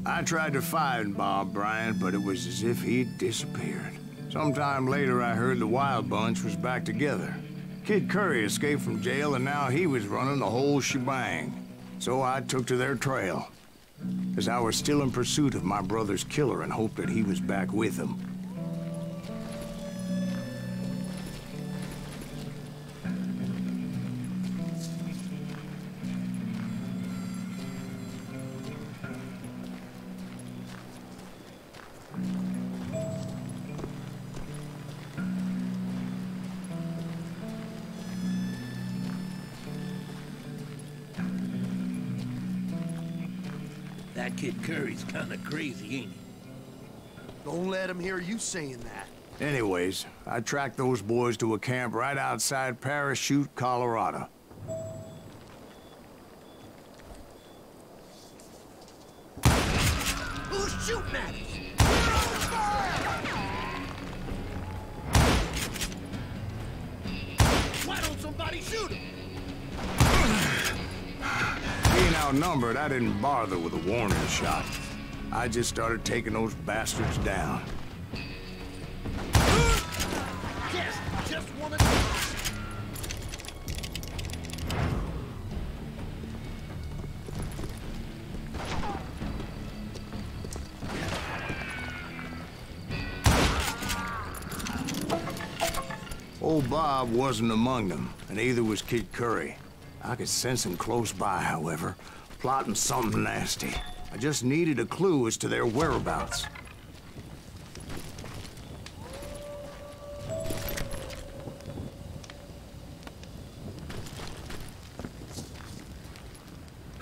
I tried to find Bob Bryant, but it was as if he'd disappeared. Sometime later, I heard the Wild Bunch was back together. Kid Curry escaped from jail, and now he was running the whole shebang. So I took to their trail, as I was still in pursuit of my brother's killer and hoped that he was back with him. That kid Curry's kinda crazy, ain't he? Don't let him hear you saying that. Anyways, I tracked those boys to a camp right outside Parachute, Colorado. Who's shooting at us? Why don't somebody shoot him? Being outnumbered, I didn't bother with a warning shot. I just started taking those bastards down. Yes, just one of these. Old Bob wasn't among them, and neither was Kid Curry. I could sense him close by, however, plotting something nasty. I just needed a clue as to their whereabouts.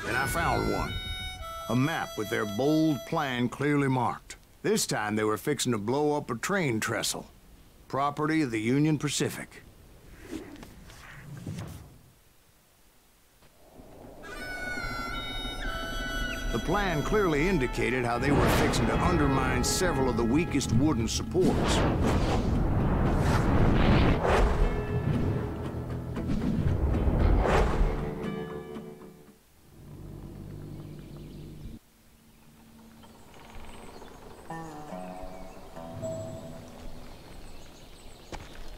And I found one. A map with their bold plan clearly marked. This time they were fixing to blow up a train trestle. Property of the Union Pacific. The plan clearly indicated how they were fixing to undermine several of the weakest wooden supports.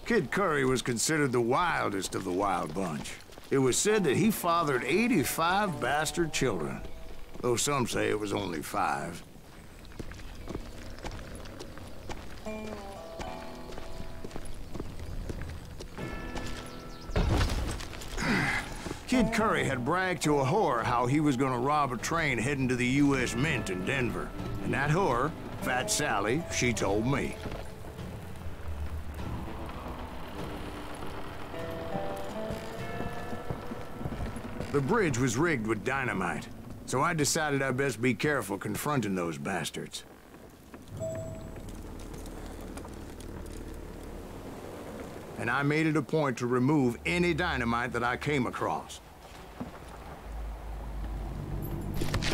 Kid Curry was considered the wildest of the Wild Bunch. It was said that he fathered 85 bastard children, though some say it was only 5. Kid Curry had bragged to a whore how he was gonna rob a train heading to the U.S. Mint in Denver. And that whore, Fat Sally, she told me. The bridge was rigged with dynamite, so I decided I'd best be careful confronting those bastards. And I made it a point to remove any dynamite that I came across.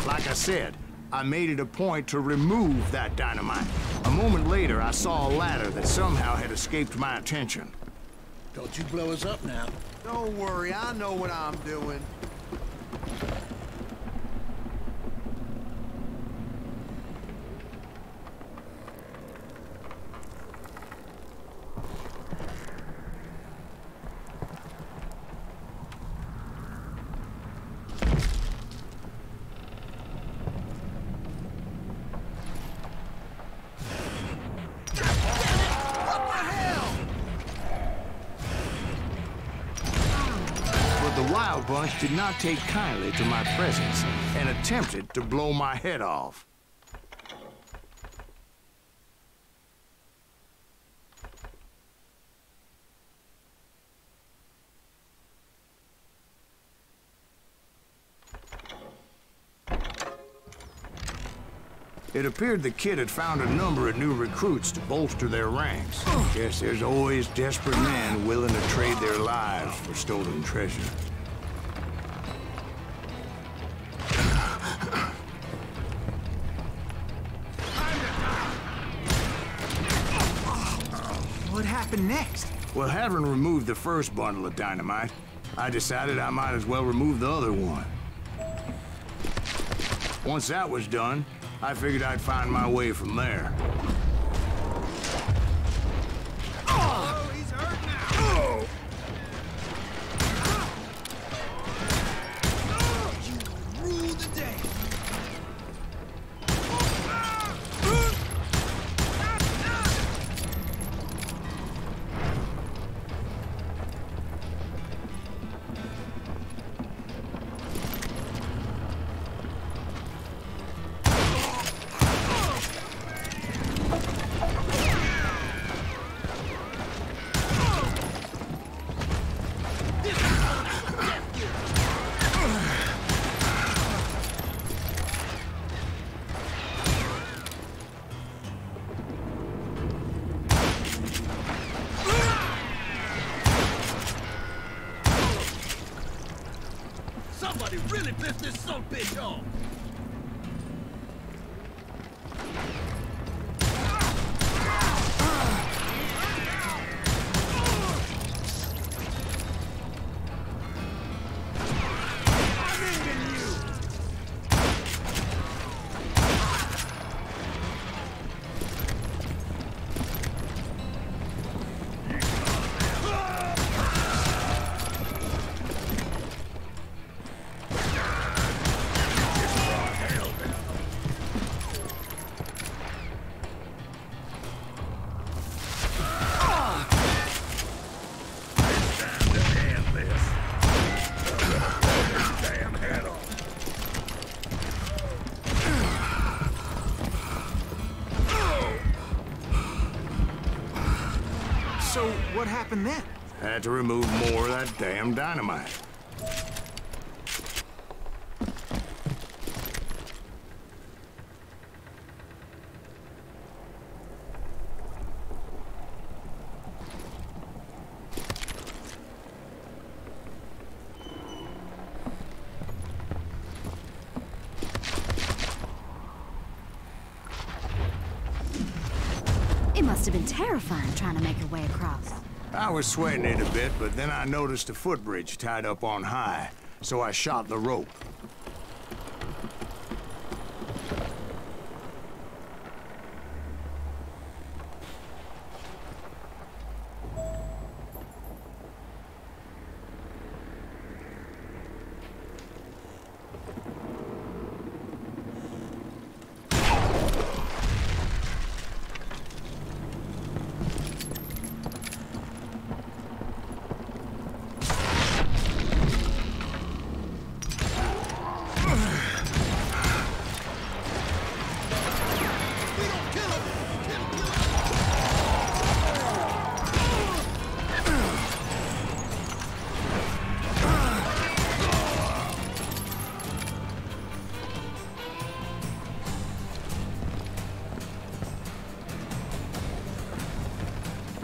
Like I said, I made it a point to remove that dynamite. A moment later, I saw a ladder that somehow had escaped my attention. Don't you blow us up now. Don't worry, I know what I'm doing. The Wild Bunch did not take kindly to my presence and attempted to blow my head off. It appeared the kid had found a number of new recruits to bolster their ranks. Guess there's always desperate men willing to trade their lives for stolen treasure. What happened next? Well, having removed the first bundle of dynamite, I decided I might as well remove the other one. Once that was done, I figured I'd find my way from there. Oh, he's hurt now. You rule the day. Somebody really pissed this sumbitch off. So, what happened then? Had to remove more of that damn dynamite. It must have been terrifying trying to make your way across. I was sweating it a bit, but then I noticed a footbridge tied up on high, so I shot the rope.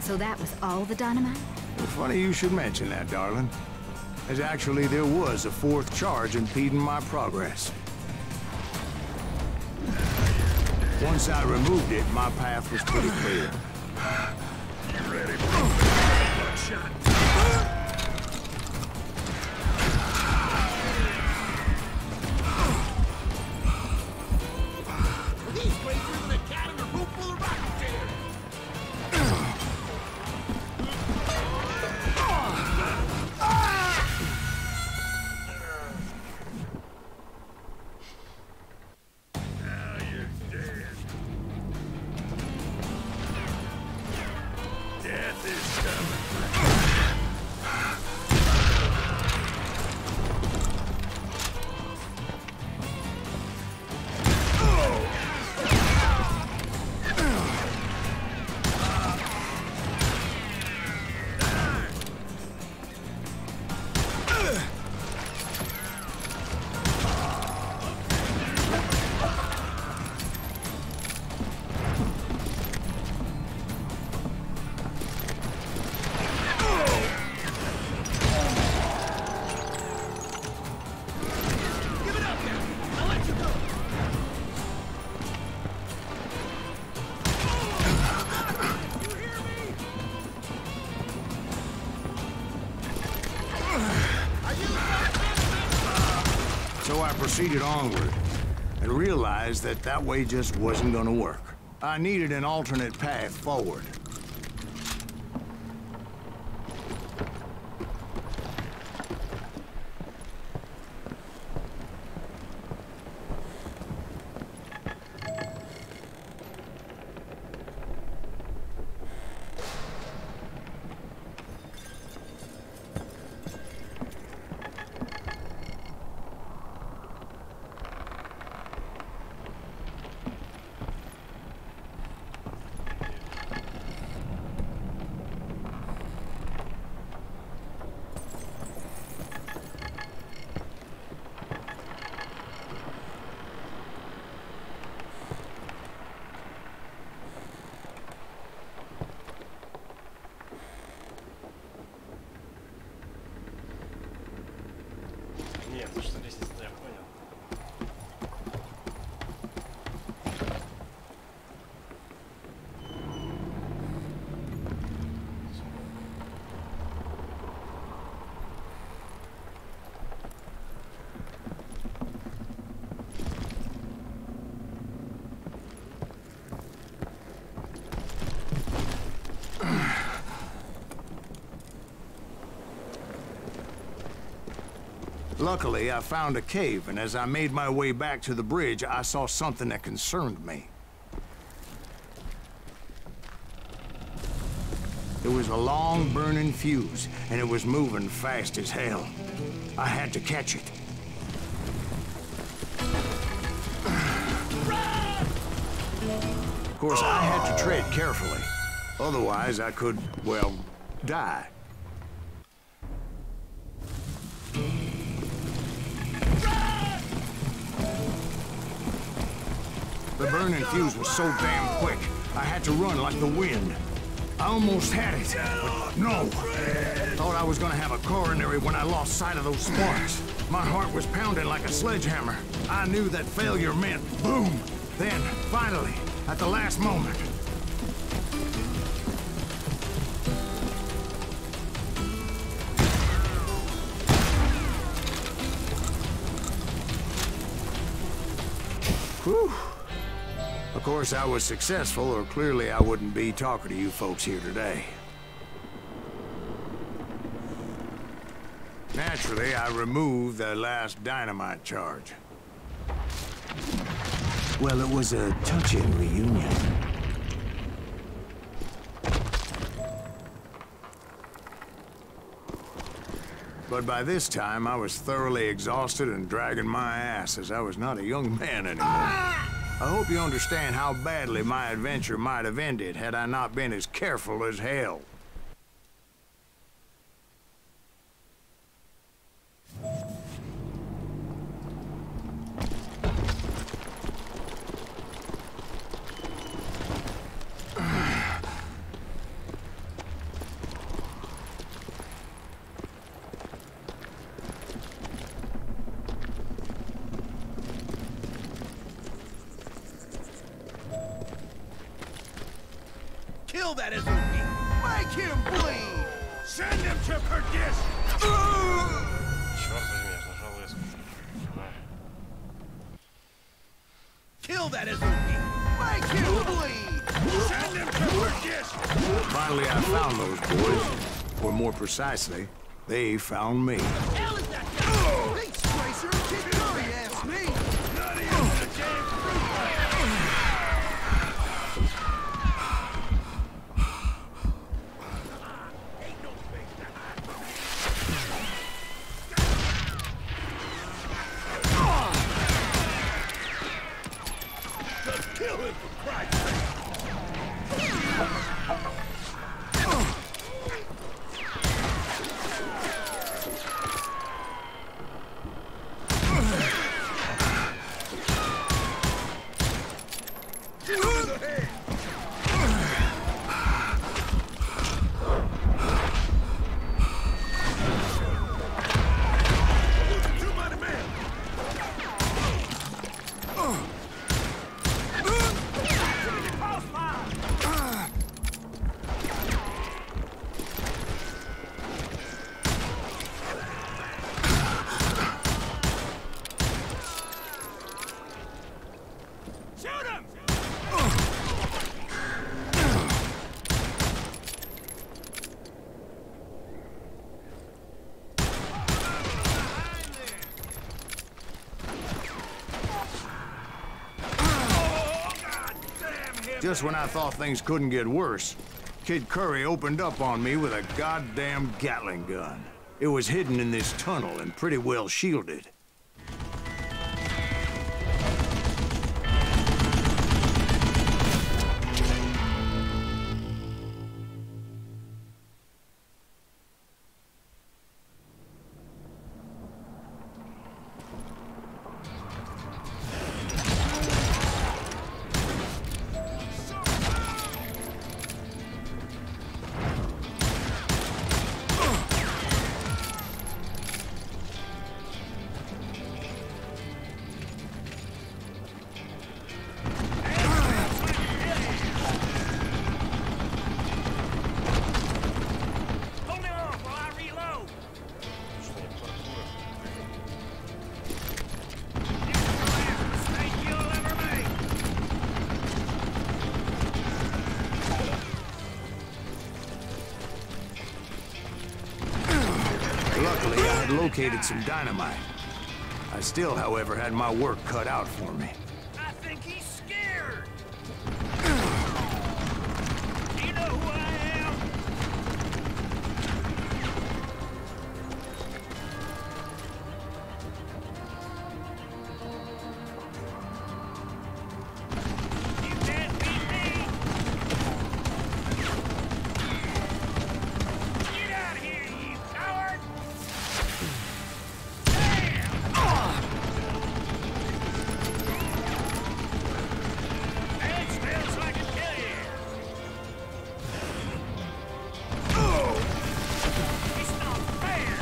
So that was all the dynamite? Funny you should mention that, darling. As actually there was a fourth charge impeding my progress. Once I removed it, my path was pretty clear. You ready for one shot? He's crazier than a cat in a room full of rocking chairs. Now you're dead. Death is coming. So I proceeded onward. and realized that that way just wasn't gonna work. I needed an alternate path forward. Нет, то что лестница, я понял. Luckily, I found a cave, and as I made my way back to the bridge, I saw something that concerned me. It was a long, burning fuse, and it was moving fast as hell. I had to catch it. Of course, I had to tread carefully. Otherwise, I could, well, die. The burning fuse was so damn quick, I had to run like the wind. I almost had it, but no. Thought I was gonna have a coronary when I lost sight of those sparks. My heart was pounding like a sledgehammer. I knew that failure meant boom. Then, finally, at the last moment, whew. Of course, I was successful, or clearly I wouldn't be talking to you folks here today. Naturally, I removed the last dynamite charge. Well, it was a touching reunion. But by this time, I was thoroughly exhausted and dragging my ass, as I was not a young man anymore. I hope you understand how badly my adventure might have ended had I not been as careful as hell. Kill that Azuki! Make him bleed! Send him to perdition! Черт возьми, я нажал S. Kill that Azuki! Make him bleed! Send him to perdition! Finally, I found those boys. Or more precisely, they found me. Hell is that guy? Big Tracer, Kid Curry asked me! Not even the damn fruit! Kill him for Christ's sake! Just when I thought things couldn't get worse, Kid Curry opened up on me with a goddamn Gatling gun. It was hidden in this tunnel and pretty well shielded. Luckily, I had located some dynamite. I still, however, had my work cut out for me. I think he's scared. Do you know who I am? You can't beat me. Get out of here, you coward! It smells like a kill you. It's not fair.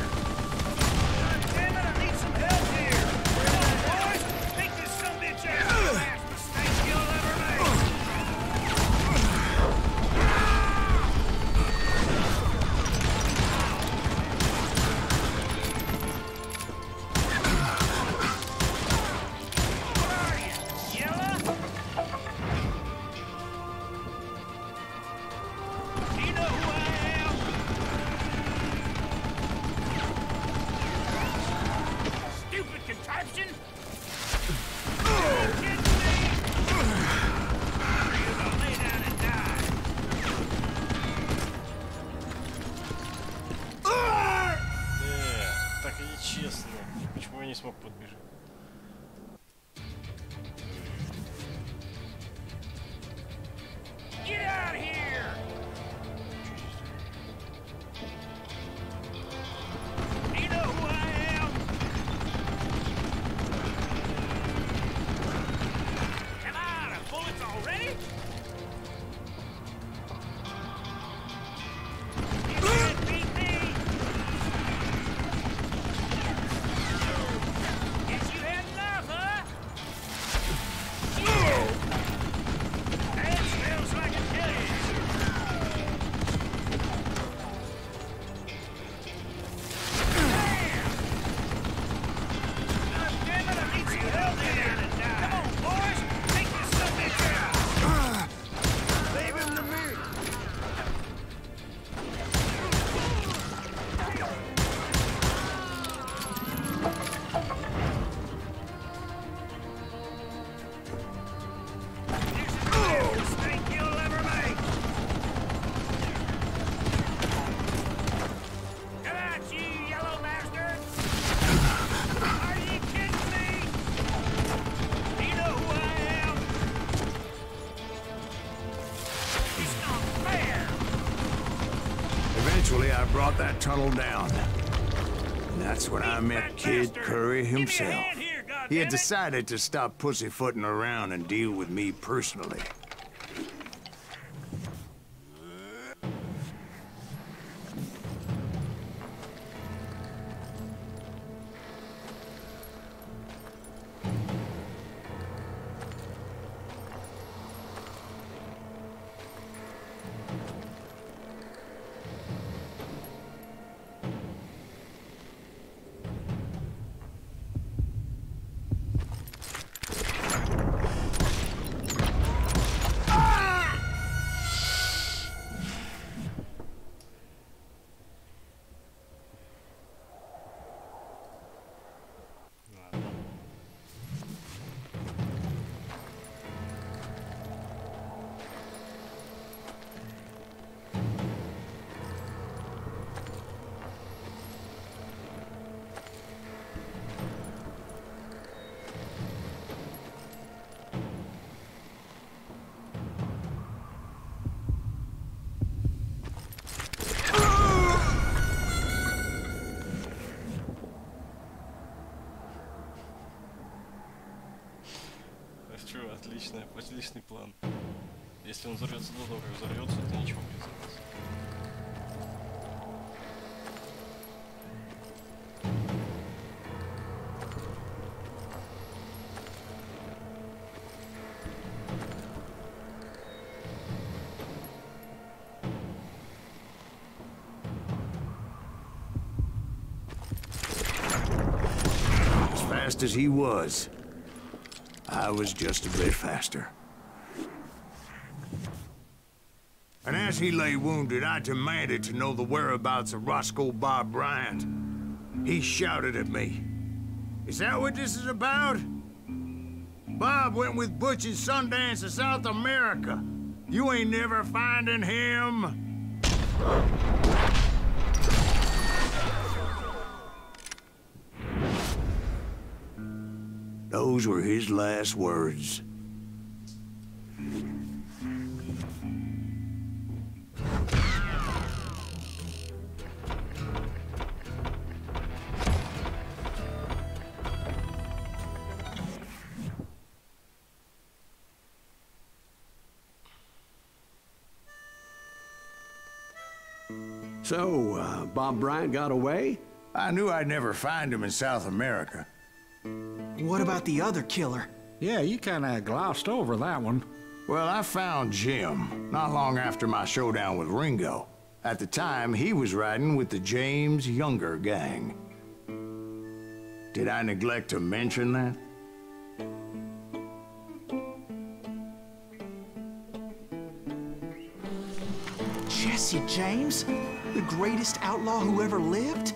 God damn it, I need some help here. Come on, boys. Take this sumbitch out. The last mistake you'll ever make. What are you, yellow? Do you know who I am? Stupid contraption! Are you kidding me? Or are you gonna lay down and die? Так и нечестно. Почему я не смог подбежать? Get out of here! Do you know who I am? Am I out of bullets already? You can't beat me! Guess you had enough, huh? Yeah! That smells like a kill you. God damn it, I need some help here. Come on, boys. Take this sumbitch out. Leave him to me. This is the last mistake you'll ever make. Come out, you yellow bastard. Are you kidding me? Do you know who I am? It's not fair. Eventually, I brought that tunnel down. And that's when I met Kid Curry himself. He had decided to stop pussyfooting around and deal with me personally. Отличный план. Если он взорвется до того, как взорвется, то ничего не взорвется. Fast as he was, I was just a bit faster. And as he lay wounded, I demanded to know the whereabouts of Roscoe Bob Bryant. He shouted at me. Is that what this is about? Bob went with Butch and Sundance to South America. You ain't never finding him. Those were his last words. So, Bob Bryant got away? I knew I'd never find him in South America. What about the other killer? Yeah, you kinda glossed over that one. Well, I found Jim not long after my showdown with Ringo. At the time, he was riding with the James Younger gang. Did I neglect to mention that? Jesse James? The greatest outlaw who ever lived?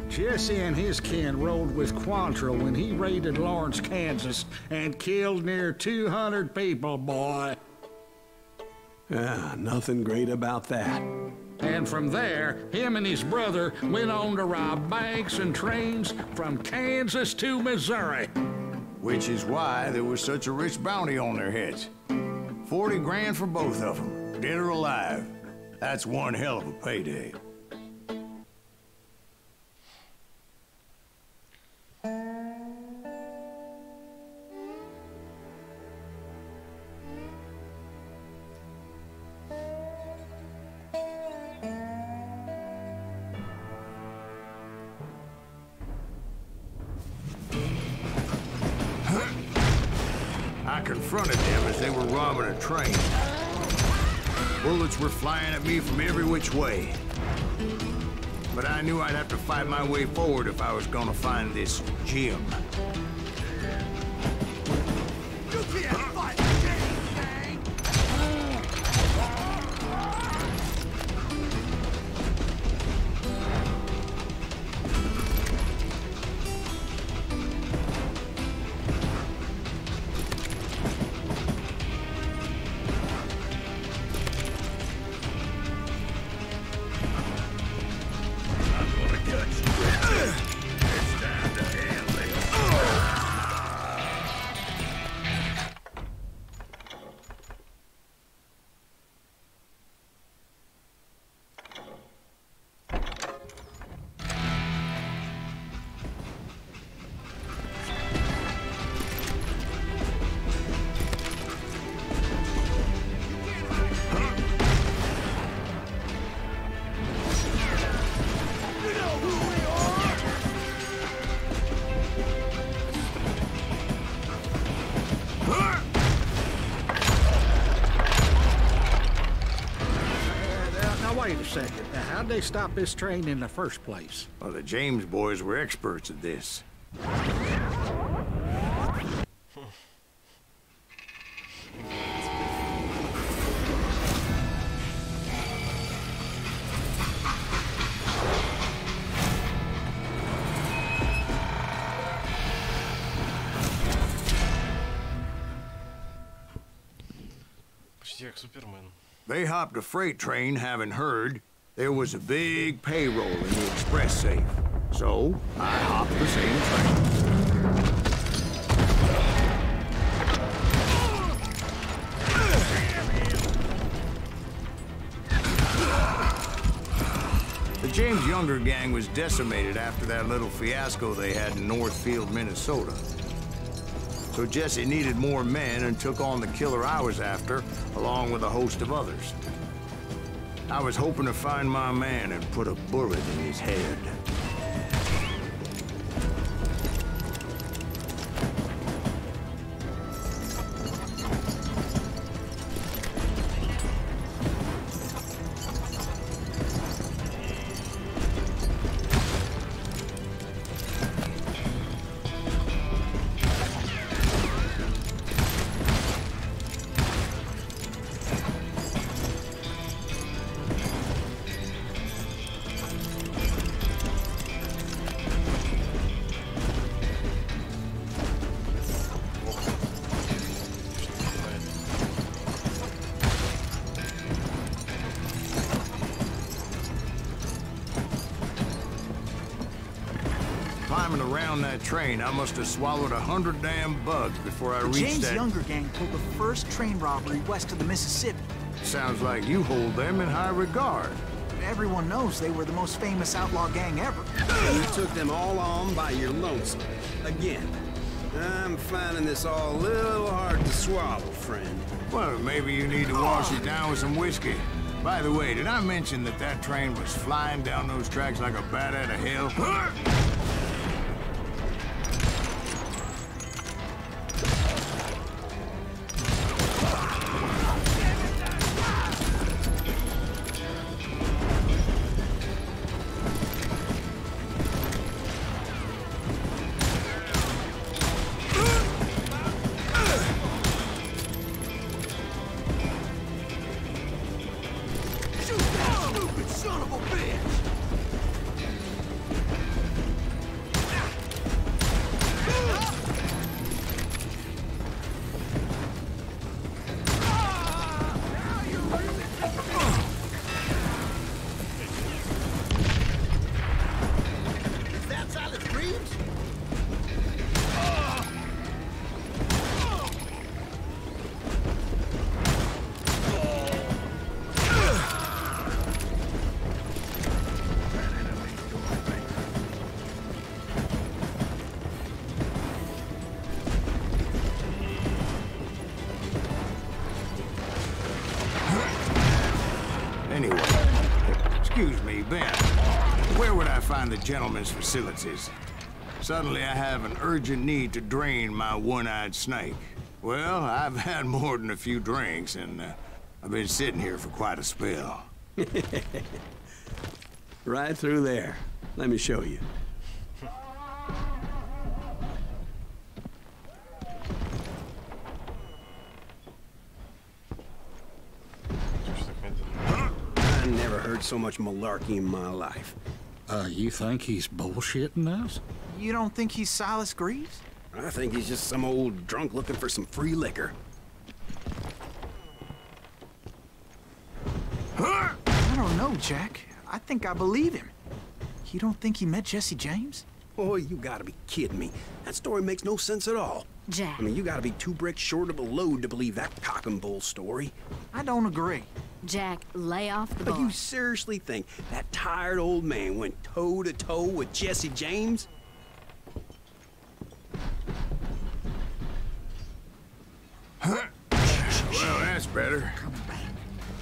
Jesse and his kin rode with Quantrill when he raided Lawrence, Kansas, and killed near 200 people, boy. Nothing great about that. And from there, him and his brother went on to rob banks and trains from Kansas to Missouri. Which is why there was such a rich bounty on their heads. 40 grand for both of them, dead or alive. That's one hell of a payday. I confronted them as they were robbing a train. Bullets were flying at me from every which way. But I knew I'd have to fight my way forward if I was gonna find this Jim. You can't fight anything! Wait a second. Now, how'd they stop this train in the first place? Well, the James boys were experts at this. Почти как Супермен. They hopped a freight train, having heard there was a big payroll in the express safe. So, I hopped the same train. The The James Younger gang was decimated after that little fiasco they had in Northfield, Minnesota. So Jesse needed more men and took on the killer I was after, along with a host of others. I was hoping to find my man and put a bullet in his head. Climbing around that train, I must have swallowed 100 damn bugs before I The reached James that... Younger gang pulled the first train robbery west of the Mississippi. Sounds like you hold them in high regard. Everyone knows they were the most famous outlaw gang ever. You took them all on by your lonesome. Again, I'm finding this all a little hard to swallow, friend. Well, maybe you need to wash it down with some whiskey. By the way, did I mention that that train was flying down those tracks like a bat out of hell? Anyway, excuse me, Ben. Where would I find the gentleman's facilities? Suddenly I have an urgent need to drain my one-eyed snake. Well, I've had more than a few drinks, and I've been sitting here for quite a spell. Right through there. Let me show you. I never heard so much malarkey in my life. You think he's bullshitting us? You don't think he's Silas Greaves? I think he's just some old drunk looking for some free liquor. I don't know, Jack. I think I believe him. You don't think he met Jesse James? Boy, you gotta be kidding me. That story makes no sense at all. Jack. I mean, you gotta be 2 bricks short of a load to believe that cock and bull story. I don't agree. Jack, lay off the But bar. you seriously think that tired old man went toe-to-toe with Jesse James? Well, that's better.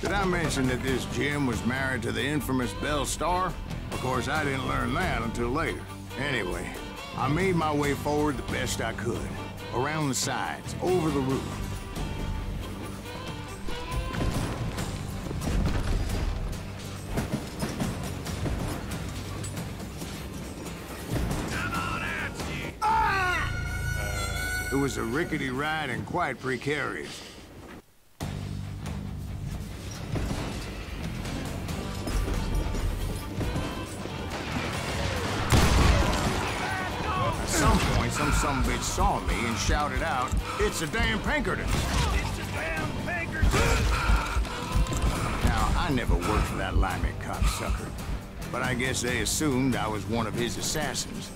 Did I mention that this Jim was married to the infamous Belle Starr? Of course, I didn't learn that until later. Anyway, I made my way forward the best I could. Around the sides, over the roof. It was a rickety ride and quite precarious. At some point, some sumbitch saw me and shouted out, "It's a damn Pinkerton!" It's a damn Pinkerton! Now, I never worked for that limey cocksucker, but I guess they assumed I was one of his assassins.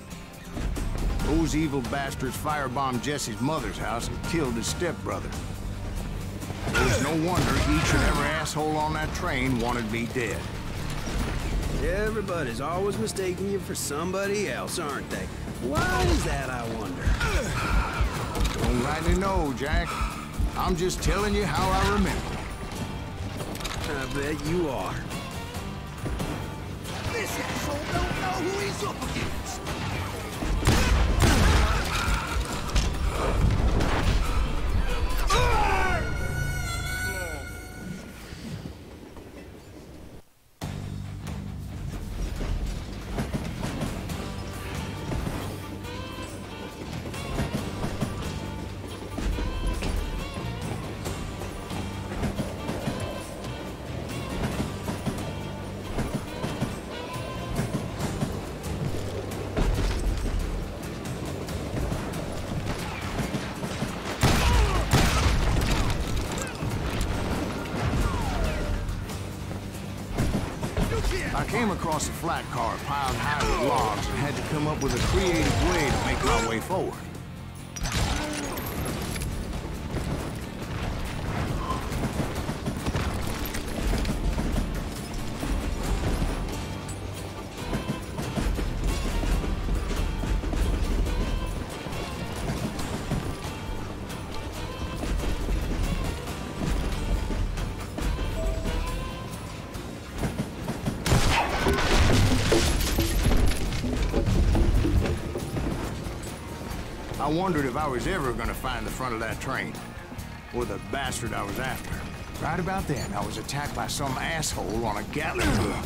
Those evil bastards firebombed Jesse's mother's house and killed his stepbrother. It was no wonder each and every asshole on that train wanted me dead. Everybody's always mistaking you for somebody else, aren't they? Why is that, I wonder? Don't rightly know, Jack. I'm just telling you how I remember. I bet you are. This asshole don't know who he's up against. I came across a flat car piled high with logs and had to come up with a creative way to make my way forward. I wondered if I was ever gonna find the front of that train, or the bastard I was after. Right about then, I was attacked by some asshole on a Gatling gun.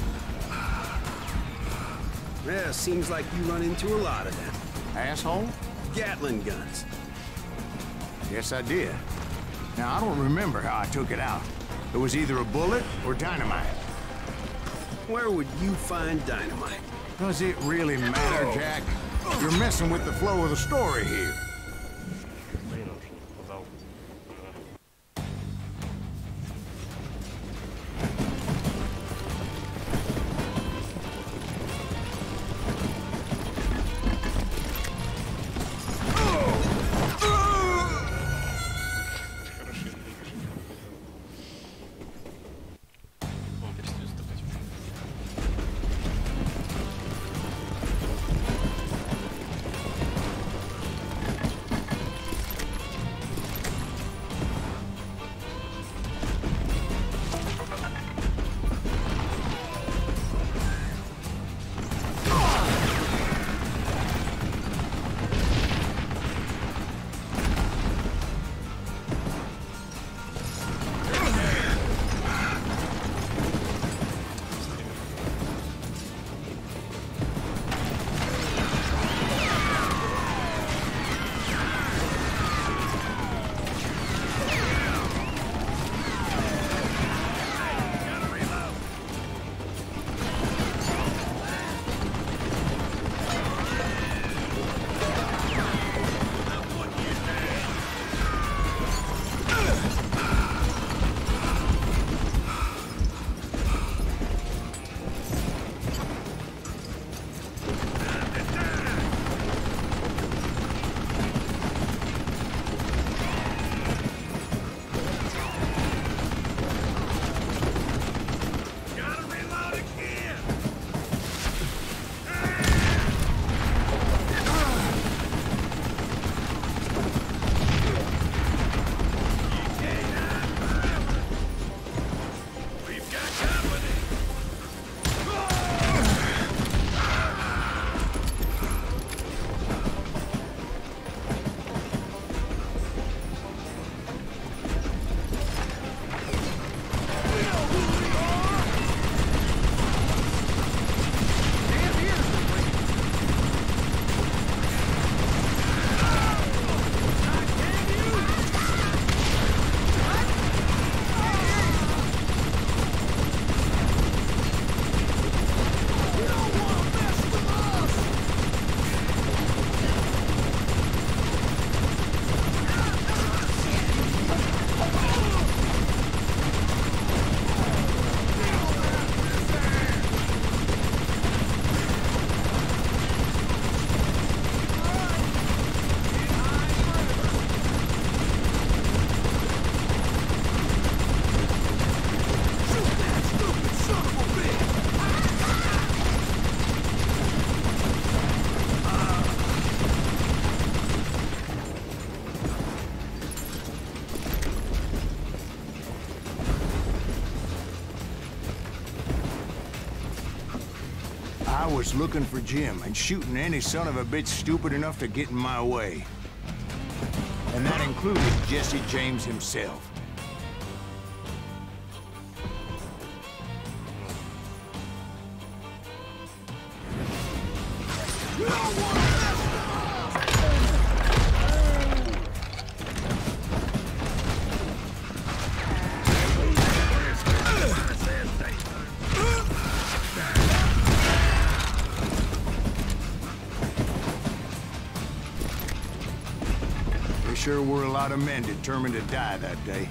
Yeah, seems like you run into a lot of them. Asshole? Gatling guns. Yes, I did. Now, I don't remember how I took it out. It was either a bullet or dynamite. Where would you find dynamite? Does it really matter, Jack? You're messing with the flow of the story here. Блин, он же не попадал. Хороший двигатель. Он перестает стопать. I was looking for Jim and shooting any son of a bitch stupid enough to get in my way. And that included Jesse James himself. Sure were a lot of men determined to die that day.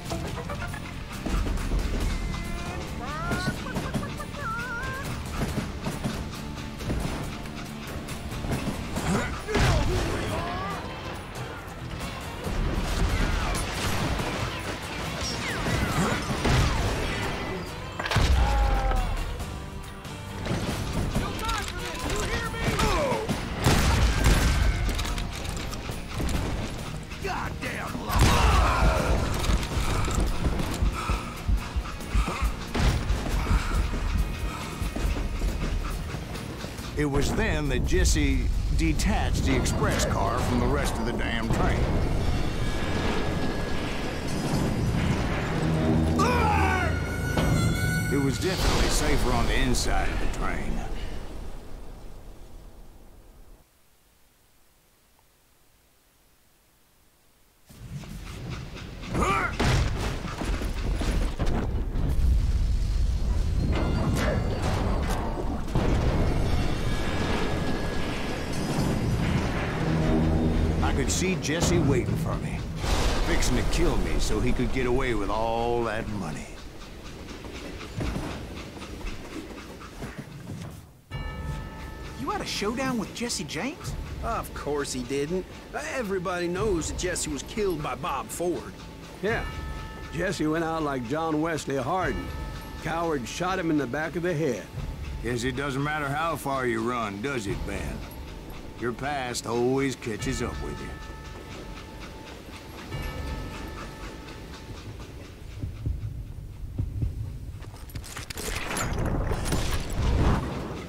It was then that Jesse detached the express car from the rest of the damn train. It was definitely safer on the inside of the train. I could see Jesse waiting for me, fixing to kill me so he could get away with all that money. You had a showdown with Jesse James? Of course he didn't. Everybody knows that Jesse was killed by Bob Ford. Yeah. Jesse went out like John Wesley Hardin. Coward shot him in the back of the head. Guess it doesn't matter how far you run, does it, Ben? Your past always catches up with you.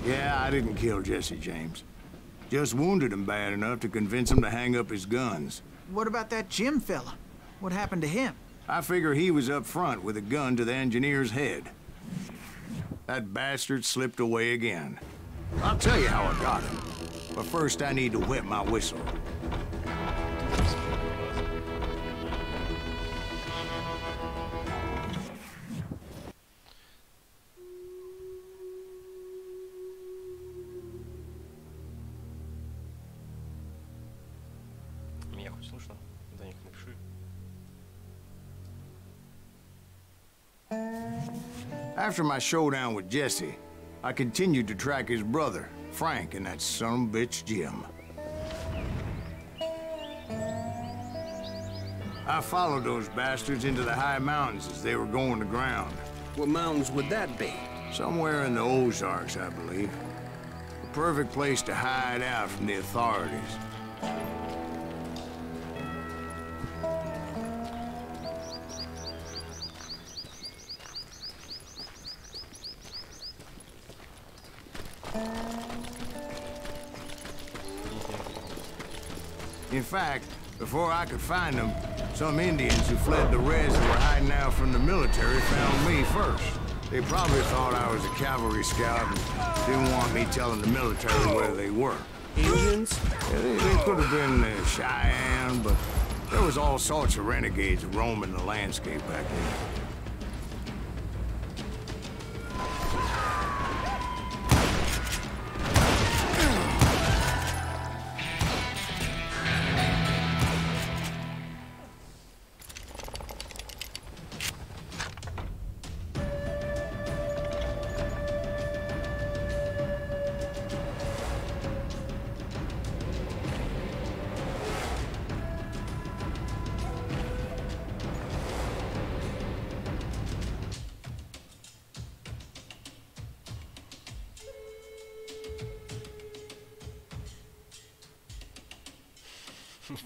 Yeah, I didn't kill Jesse James. Just wounded him bad enough to convince him to hang up his guns. What about that Jim fella? What happened to him? I figure he was up front with a gun to the engineer's head. That bastard slipped away again. I'll tell you how I got him. But first I need to wet my whistle. Меня хоть слышно? Даник, напиши. After my showdown with Jesse, I continued to track his brother, Frank, and that son of a bitch, Jim. I followed those bastards into the high mountains as they were going to ground. What mountains would that be? Somewhere in the Ozarks, I believe. The perfect place to hide out from the authorities. In fact, before I could find them, some Indians who fled the res and were hiding out from the military found me first. They probably thought I was a cavalry scout and didn't want me telling the military where they were. Indians? Yeah, they could have been Cheyenne, but there was all sorts of renegades roaming the landscape back then.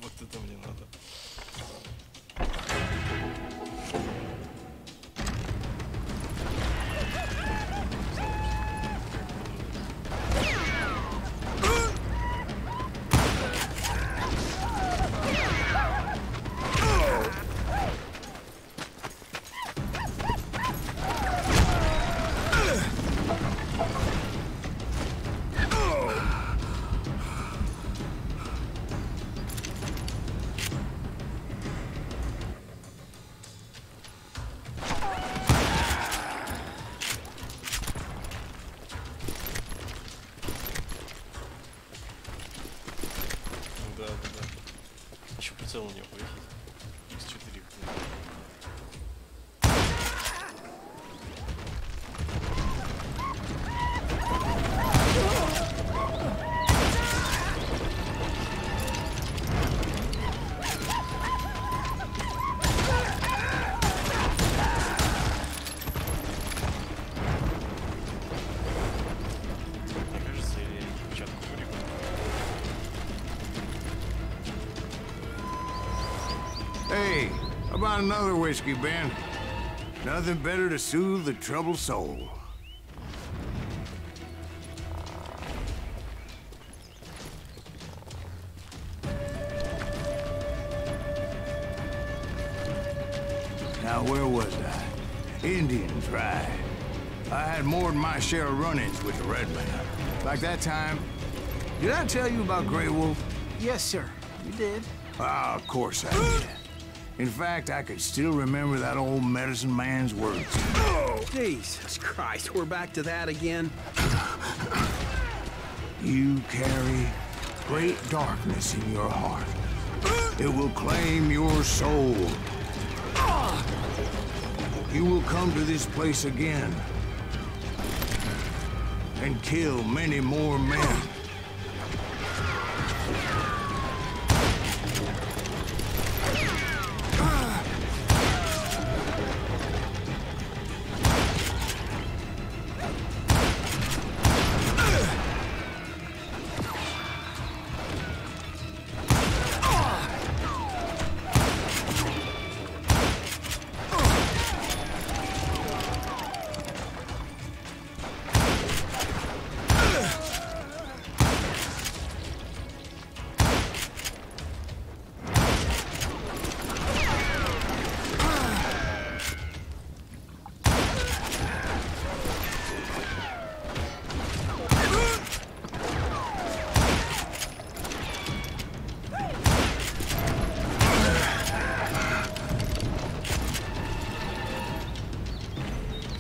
Вот это мне надо. прицел у него повесить. X4. Мне кажется, или перчатку прыгну. Hey, how about another whiskey, Ben? Nothing better to soothe the troubled soul. Now, where was I? Indians, right? I had more than my share of run-ins with the red man. Like that time. Did I tell you about Grey Wolf? Yes, sir. You did. Ah, of course I did. In fact, I could still remember that old medicine man's words. Oh, Jesus Christ, we're back to that again? You carry great darkness in your heart. It will claim your soul. You will come to this place again and kill many more men.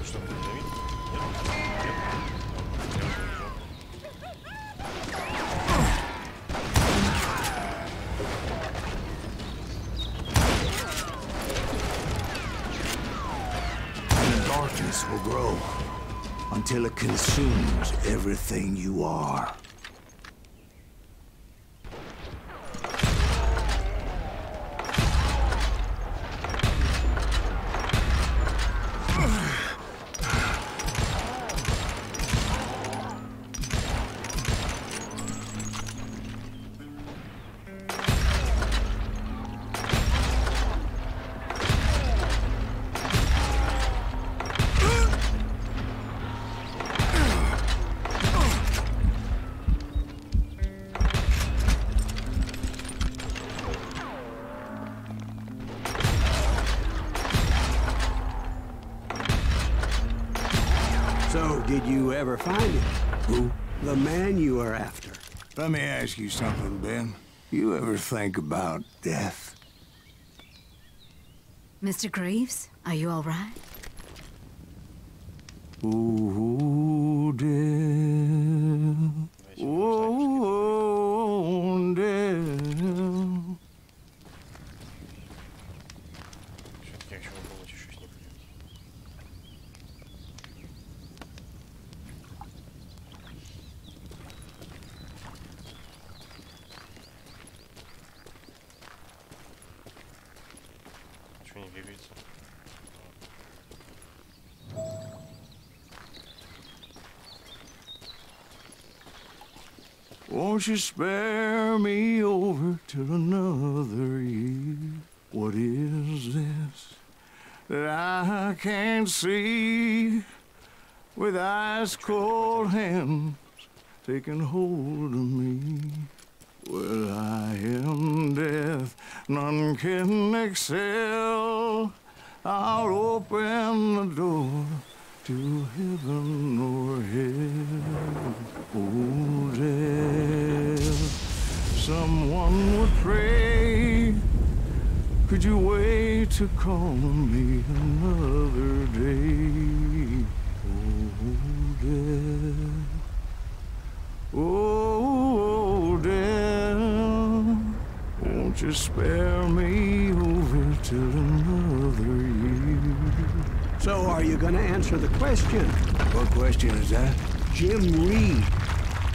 Что, давить? And the darkness will grow until it consumes everything you are. So, did you ever find him? Who? The man you are after. Let me ask you something, Ben. You ever think about death? Mr. Greaves, are you all right? Ooh, death. Ooh, death. Все-таки я чего было чуть-чуть не понимаю. Чего не двигается? Won't you spare me over till another year? What is this that I can't see? With ice cold hands taking hold of me. Well, I am death, none can excel. I'll open the door to heaven or hell. Oh, death, someone would pray. Could you wait to call me another day? Oh, death. Oh, death, won't you to spare me over till another year. So are you gonna answer the question? What question is that? Jim Reed.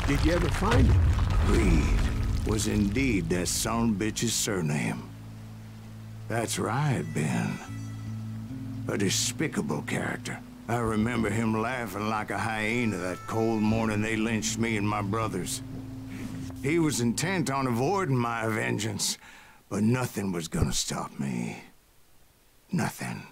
Did you ever find him? Reed was indeed that son-bitch's surname. That's right, Ben. A despicable character. I remember him laughing like a hyena that cold morning they lynched me and my brothers. He was intent on avoiding my vengeance, but nothing was gonna stop me. Nothing.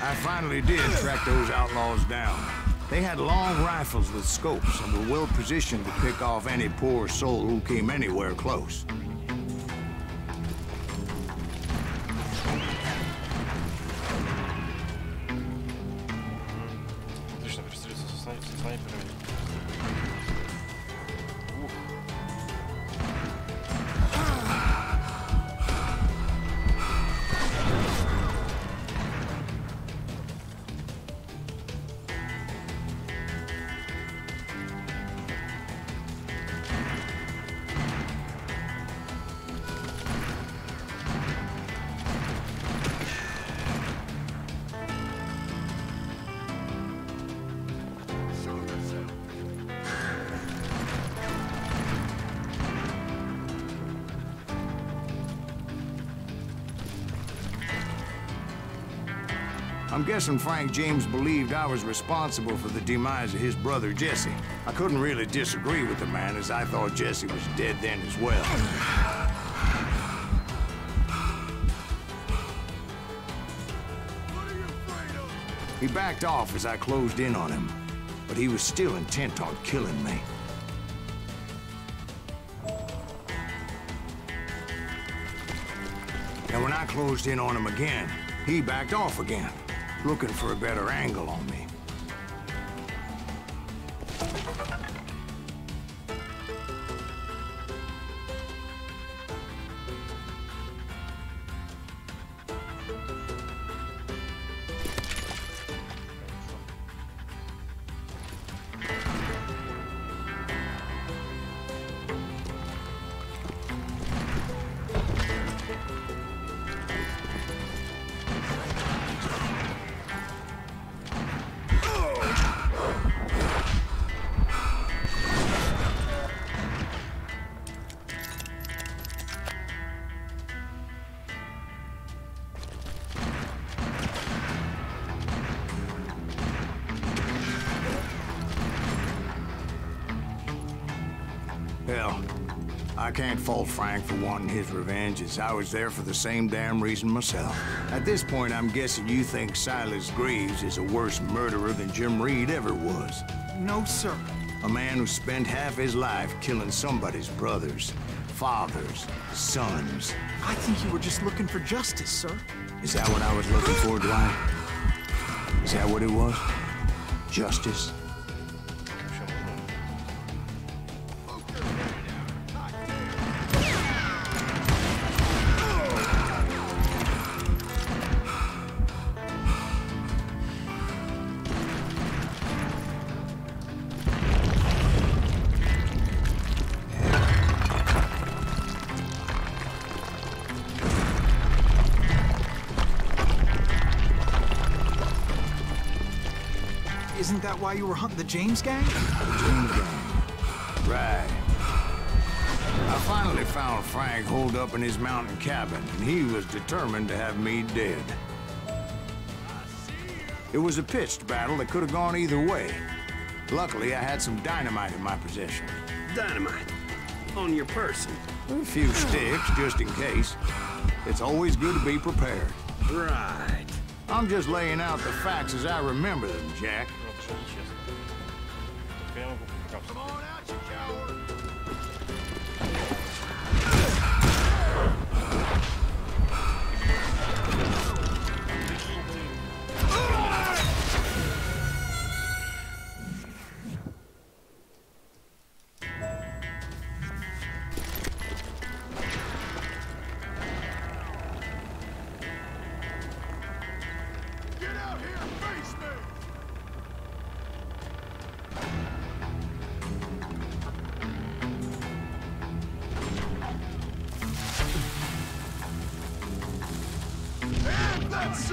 I finally did track those outlaws down. They had long rifles with scopes and were well positioned to pick off any poor soul who came anywhere close. Отлично, пристрелиться со снайперами. Ух. I'm guessing Frank James believed I was responsible for the demise of his brother Jesse. I couldn't really disagree with the man, as I thought Jesse was dead then as well. He backed off as I closed in on him, but he was still intent on killing me. And when I closed in on him again, he backed off again, looking for a better angle on me. Hell, I can't fault Frank for wanting his revenge, as I was there for the same damn reason myself. At this point, I'm guessing you think Silas Greaves is a worse murderer than Jim Reed ever was. No, sir. A man who spent half his life killing somebody's brothers, fathers, sons. I think you were just looking for justice, sir. Is that what I was looking for, Dwight? Is that what it was? Justice? Isn't that why you were hunting the James gang? The James gang. Right. I finally found Frank holed up in his mountain cabin, and he was determined to have me dead. It was a pitched battle that could have gone either way. Luckily, I had some dynamite in my possession. Dynamite? On your person? A few sticks, just in case. It's always good to be prepared. Right. I'm just laying out the facts as I remember them, Jack. Ну, это же нечестно. Только я могу покапсать.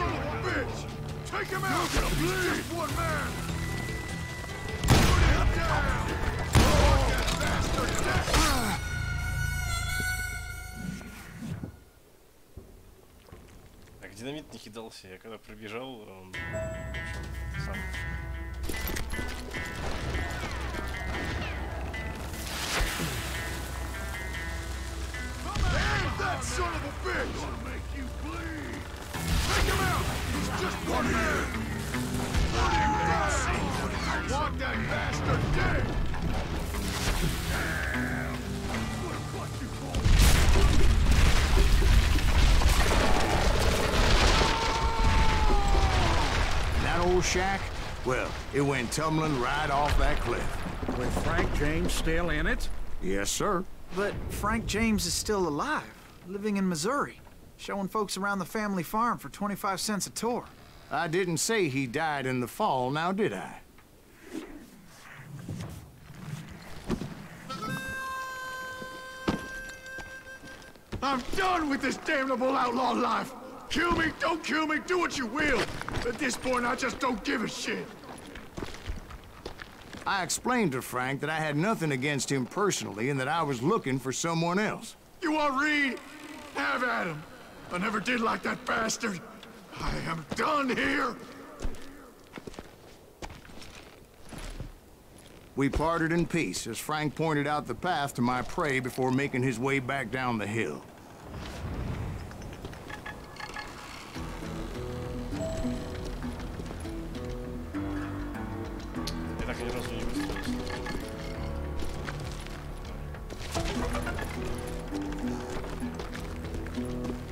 son of a bitch! Take him out! He's just one man! Put him down! Fuck that bastard down! Так, динамит не кидался. Я когда прибежал, он... В общем, сам... That son of a bitch! Gonna make you bleed! Take him out! He's just one man! Put him down! I want that bastard dead! Damn! What a clutch you call That old shack? Well, it went tumbling right off that cliff. With Frank James still in it? Yes, sir. But Frank James is still alive, living in Missouri, showing folks around the family farm for 25 cents a tour. I didn't say he died in the fall, now did I? I'm done with this damnable outlaw life! Kill me, don't kill me, do what you will! At this point, I just don't give a shit! I explained to Frank that I had nothing against him personally and that I was looking for someone else. You want Reed? Have at him! I never did like that bastard! I am done here! We parted in peace as Frank pointed out the path to my prey before making his way back down the hill. Я так ни разу не выстрелил.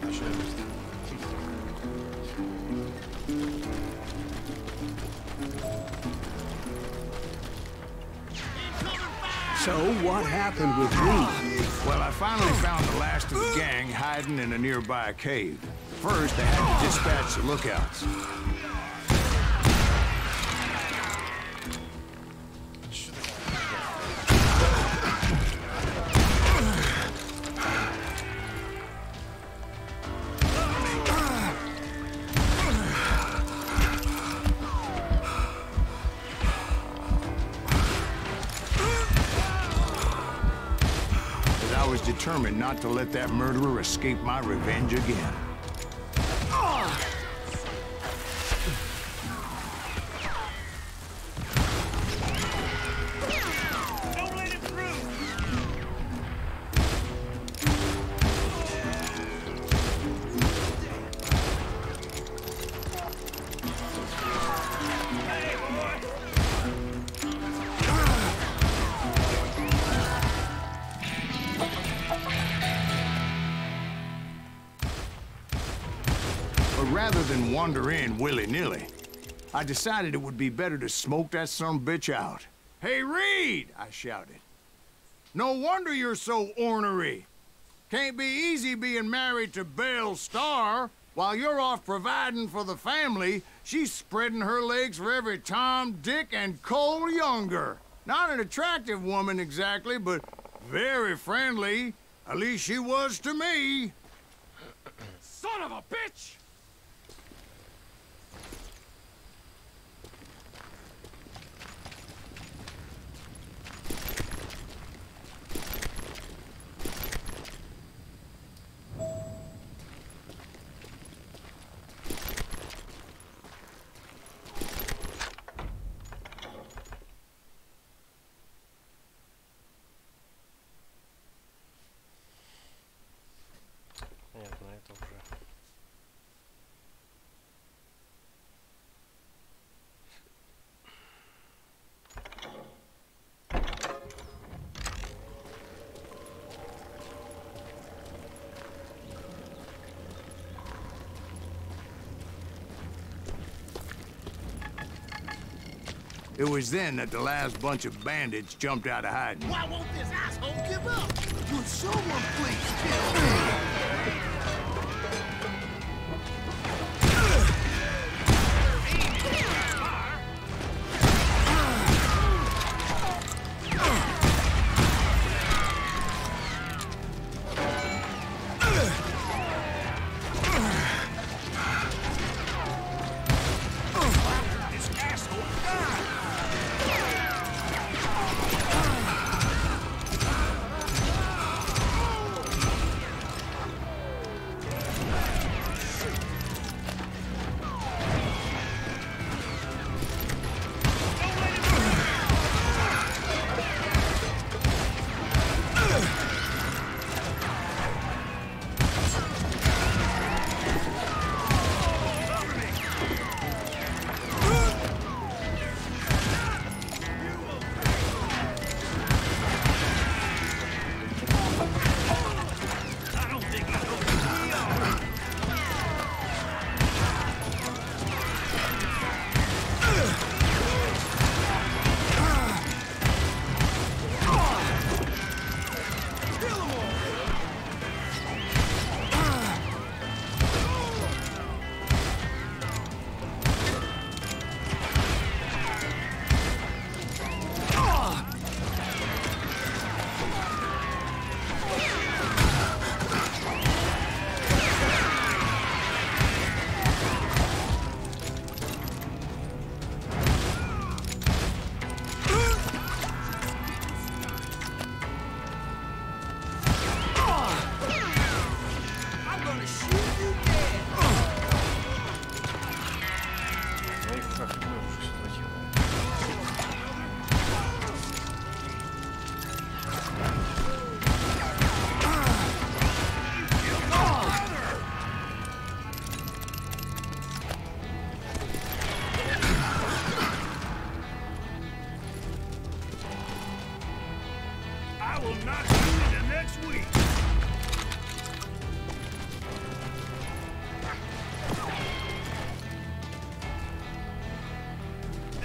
А что я выстрелил? So what happened with Reed? Well, I finally found the last of the gang hiding in a nearby cave. First, I had to dispatch the lookouts. I was determined not to let that murderer escape my revenge again. Don't let him through! Hey, boy! But rather than wander in willy-nilly, I decided it would be better to smoke that sumbitch out. Hey, Reed! I shouted. No wonder you're so ornery. Can't be easy being married to Belle Starr. While you're off providing for the family, she's spreading her legs for every Tom, Dick, and Cole Younger. Not an attractive woman exactly, but very friendly. At least she was to me. Son of a bitch! Понятно, это уже... It was then that the last bunch of bandits jumped out of hiding. Why won't this asshole give up? Would someone please kill me?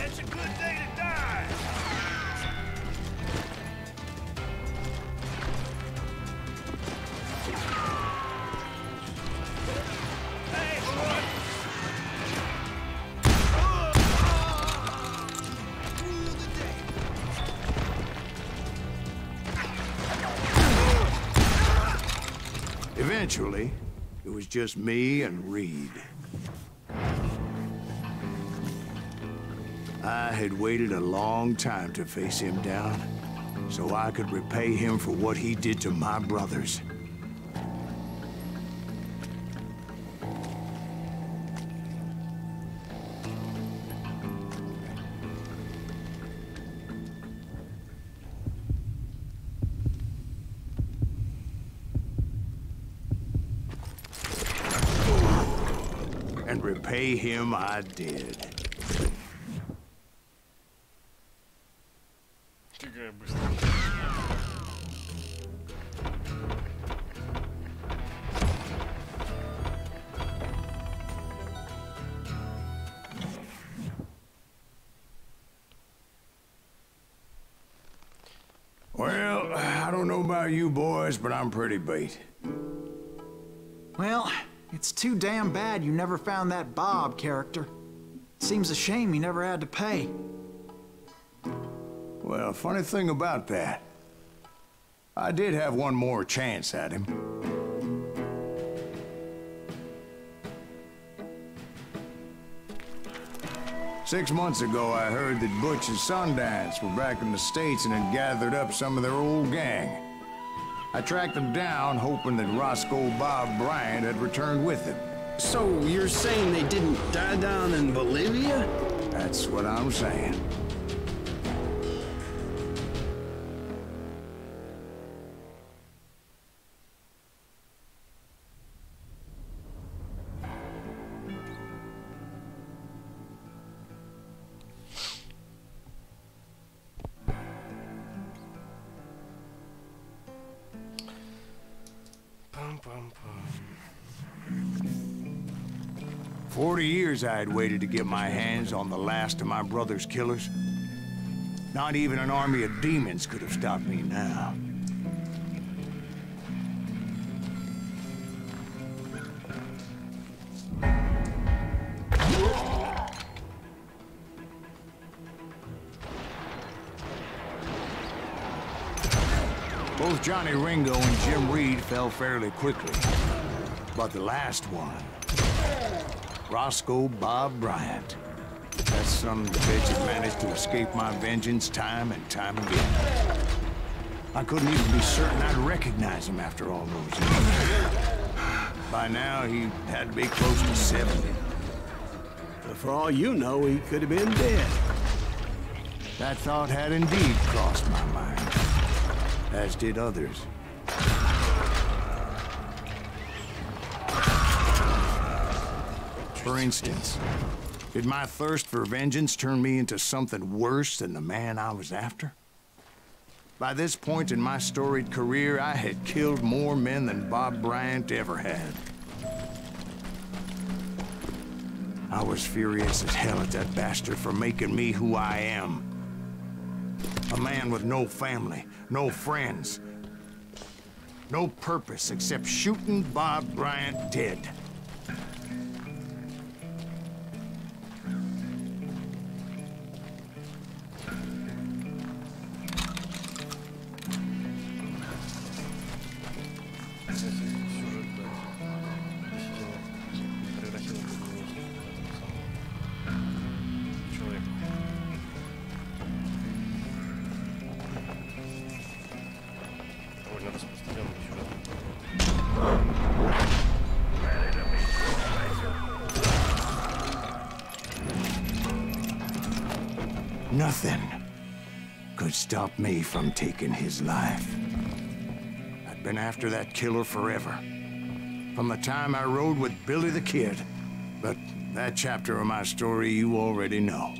That's a good day to die. Hey, boy. Eventually, it was just me and Reed. I had waited a long time to face him down, so I could repay him for what he did to my brothers. And repay him I did. Какая быстрая. Well, I don't know about you boys, but I'm pretty beat. Well, it's too damn bad you never found that Bob character. Seems a shame you never had to pay. Well, funny thing about that, I did have one more chance at him. Six months ago, I heard that Butch and Sundance were back in the States and had gathered up some of their old gang. I tracked them down, hoping that Roscoe Bob Bryant had returned with them. So you're saying they didn't die down in Bolivia? That's what I'm saying. Pam-pam-pam. 40 years I had waited to get my hands on the last of my brother's killers. Not even an army of demons could have stopped me now. Both Johnny Ringo and Jim Reed fell fairly quickly. But the last one, Roscoe Bob Bryant, that son of a bitch had managed to escape my vengeance time and time again. I couldn't even be certain I'd recognize him after all those years. By now, he had to be close to 70. But for all you know, he could have been dead. That thought had indeed crossed my mind, as did others. For instance, did my thirst for vengeance turn me into something worse than the man I was after? By this point in my storied career, I had killed more men than Bob Bryant ever had. I was furious as hell at that bastard for making me who I am. A man with no family, no friends, no purpose except shooting Bob Bryant dead. Nothing could stop me from taking his life. I'd been after that killer forever. From the time I rode with Billy the Kid. But that chapter of my story you already know.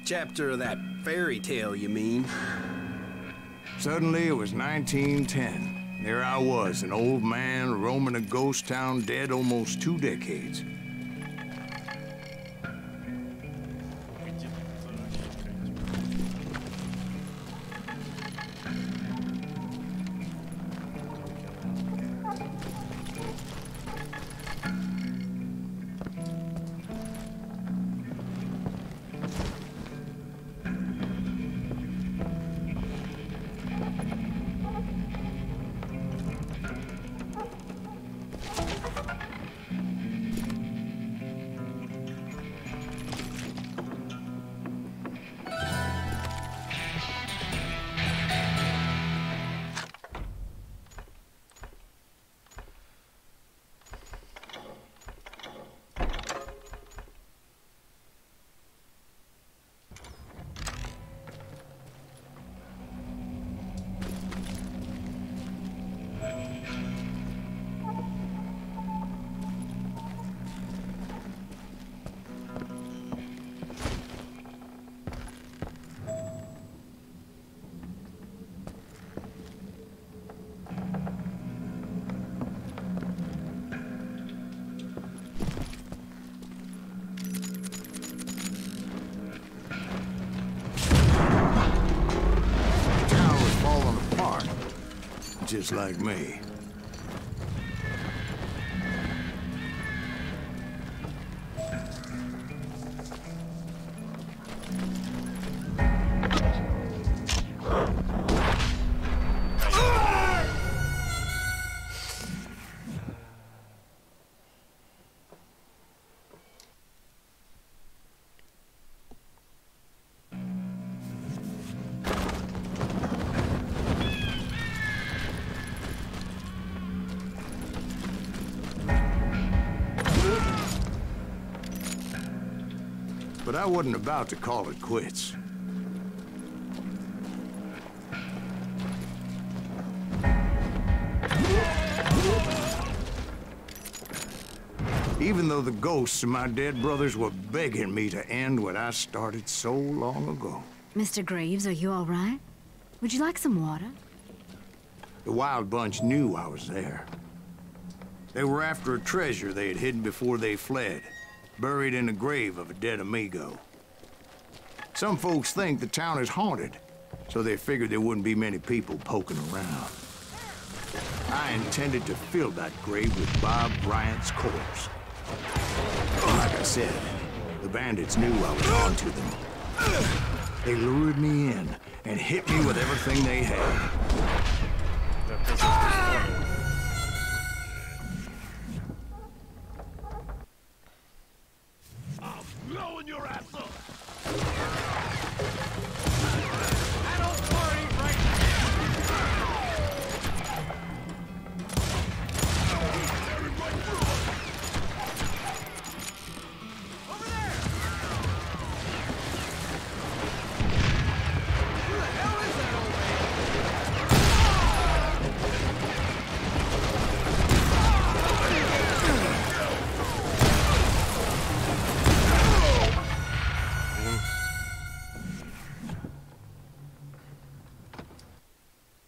Chapter of that fairy tale, you mean? Suddenly it was 1910. There I was, an old man roaming a ghost town dead almost 2 decades. just like me. But I wasn't about to call it quits. Even though the ghosts of my dead brothers were begging me to end what I started so long ago. Mr. Graves, are you all right? Would you like some water? The Wild Bunch knew I was there. They were after a treasure they had hidden before they fled, buried in the grave of a dead amigo. Some folks think the town is haunted, so they figured there wouldn't be many people poking around. I intended to fill that grave with Bob Bryant's corpse. Like I said, the bandits knew I was on to them. They lured me in and hit me with everything they had. I'm blowing your ass up!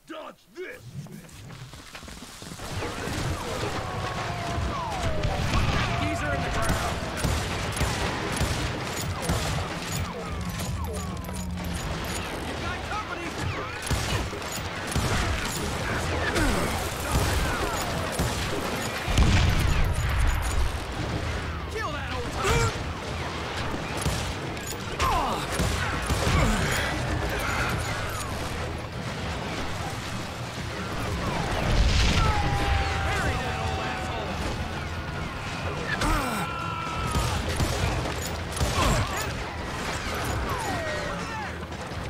Dodge this! Geezer in the ground! You got company! Kill that old time!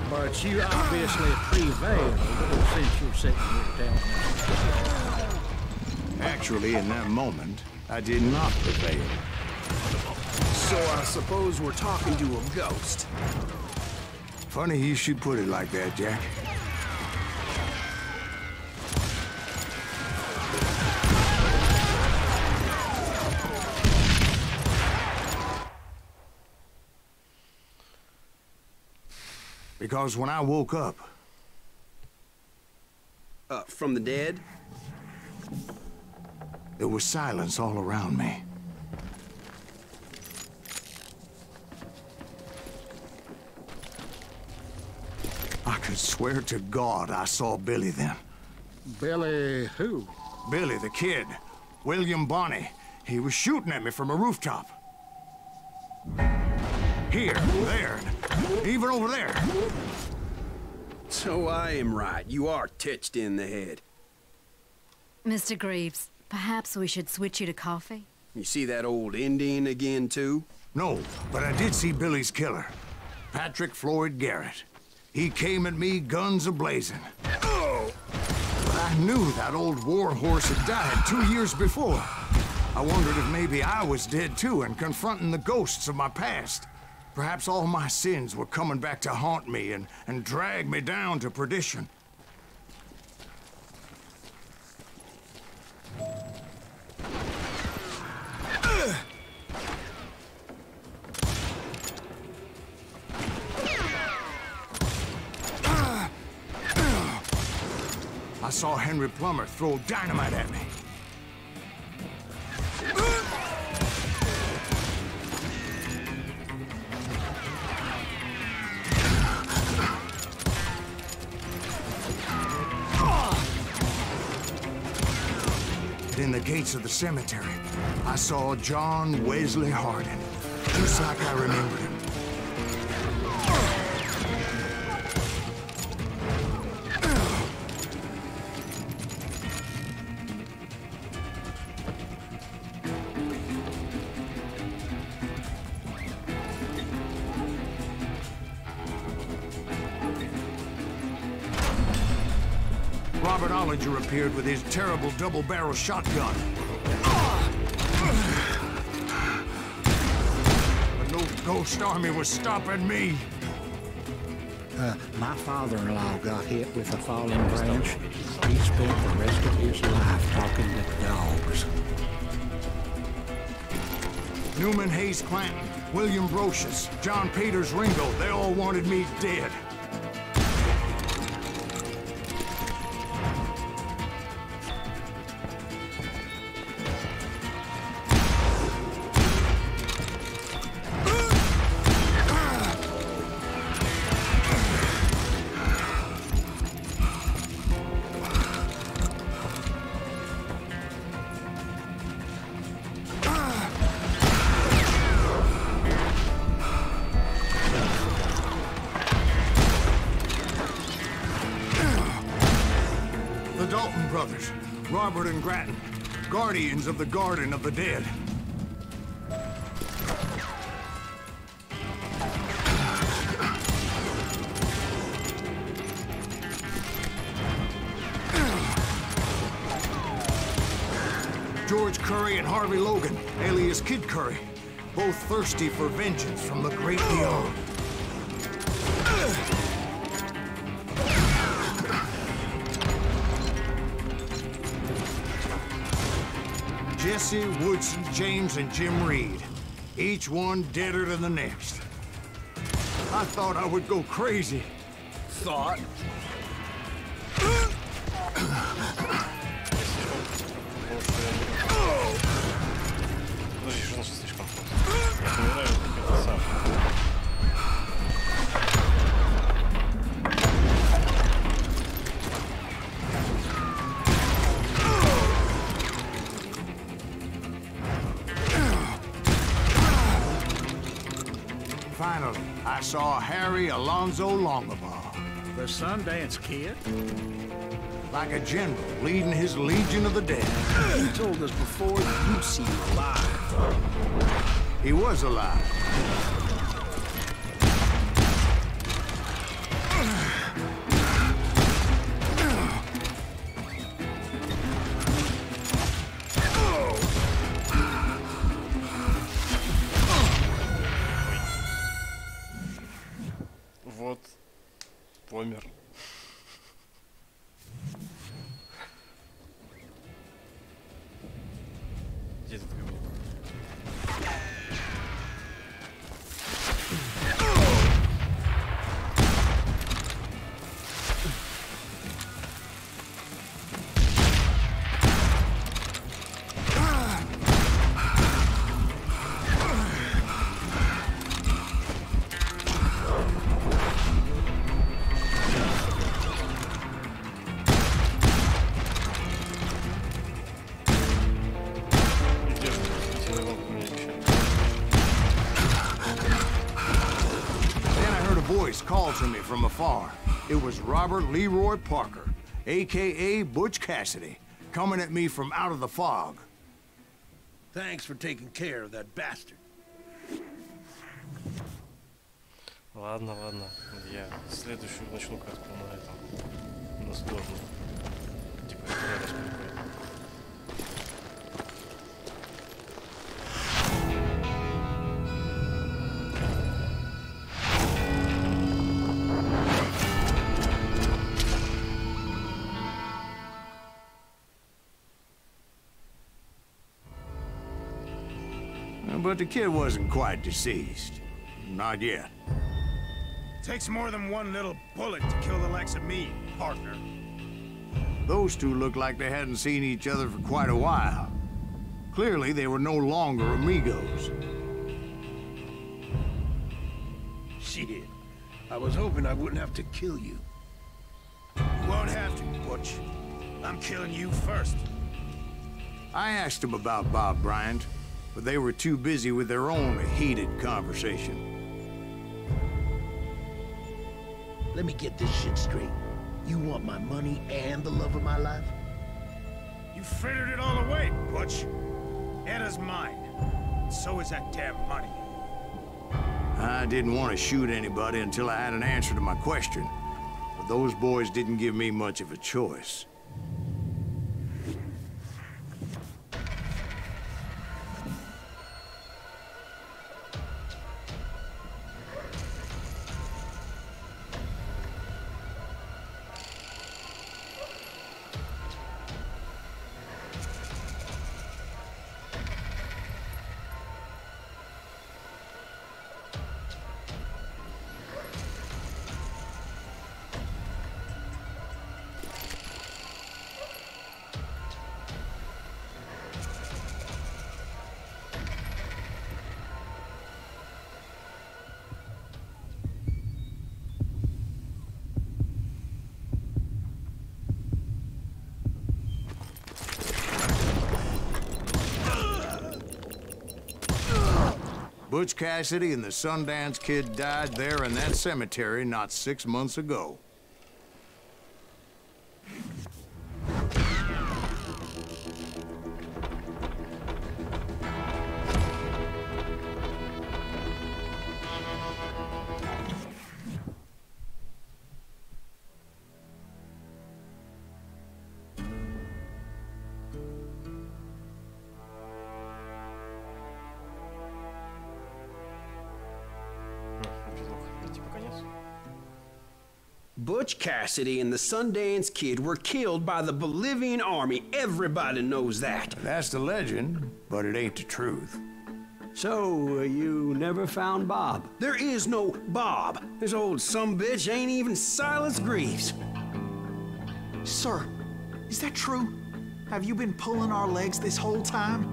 But you obviously prevailed since you're sitting here telling me. Actually, in that moment, I did not prevail. So I suppose we're talking to a ghost. Funny you should put it like that, Jack. Because when I woke up... From the dead? There was silence all around me. I could swear to God I saw Billy then. Billy who? Billy, the kid. William Bonney. He was shooting at me from a rooftop. Here, there, even over there. So I am right. You are titched in the head. Mr. Graves, perhaps we should switch you to coffee? You see that old Indian again, too? No, but I did see Billy's killer. Patrick Floyd Garrett. He came at me guns a-blazing. But I knew that old war horse had died 2 years before. I wondered if maybe I was dead too and confronting the ghosts of my past. Perhaps all my sins were coming back to haunt me and drag me down to perdition. I saw Henry Plummer throw dynamite at me. within the gates of the cemetery, I saw John Wesley Hardin, just like I remembered him. Robert Ollinger appeared with his terrible double-barrel shotgun. But no ghost army was stopping me. My father-in-law got hit with a falling branch. He spent the rest of his life talking to dogs. Newman Hayes Clanton, William Brocious, John Peters Ringo, they all wanted me dead. Brothers, Robert and Grattan, guardians of the Garden of the Dead. George Curry and Harvey Logan, alias Kid Curry, both thirsty for vengeance from the great beyond. Jesse, Woodson, James, and Jim Reed. Each one deader than the next. I thought I would go crazy. Thought? Подожди, что значит слишком просто? Я умираю, как это сам. Finally, I saw Harry Alonzo Longabaugh. The Sundance Kid? Like a general leading his Legion of the Dead. You told us before you see him alive. He was alive. Вот, помер. Где этот говно? Called to me from afar. It was Robert Leroy Parker, a.k.a. Butch Cassidy, coming at me from out of the fog. Thanks for taking care of that bastard. Ладно, ладно. Я следующую начну катку на этом. На сторону. Типа, я распутываю. But the kid wasn't quite deceased. Not yet. Takes more than one little bullet to kill the likes of me, partner. Those two looked like they hadn't seen each other for quite a while. Clearly, they were no longer amigos. Shit. I was hoping I wouldn't have to kill you. You won't have to, Butch. I'm killing you first. I asked them about Bob Bryant, but they were too busy with their own heated conversation. Let me get this shit straight. You want my money and the love of my life? You frittered it all away, Butch. Etta's mine. So is that damn money. I didn't want to shoot anybody until I had an answer to my question, but those boys didn't give me much of a choice. Butch Cassidy and the Sundance Kid died there in that cemetery not 6 months ago. Butch Cassidy and the Sundance Kid were killed by the Bolivian army. Everybody knows that. That's the legend, but it ain't the truth. So, you never found Bob? There is no Bob. This old sumbitch ain't even Silas Greaves. Sir, is that true? Have you been pulling our legs this whole time?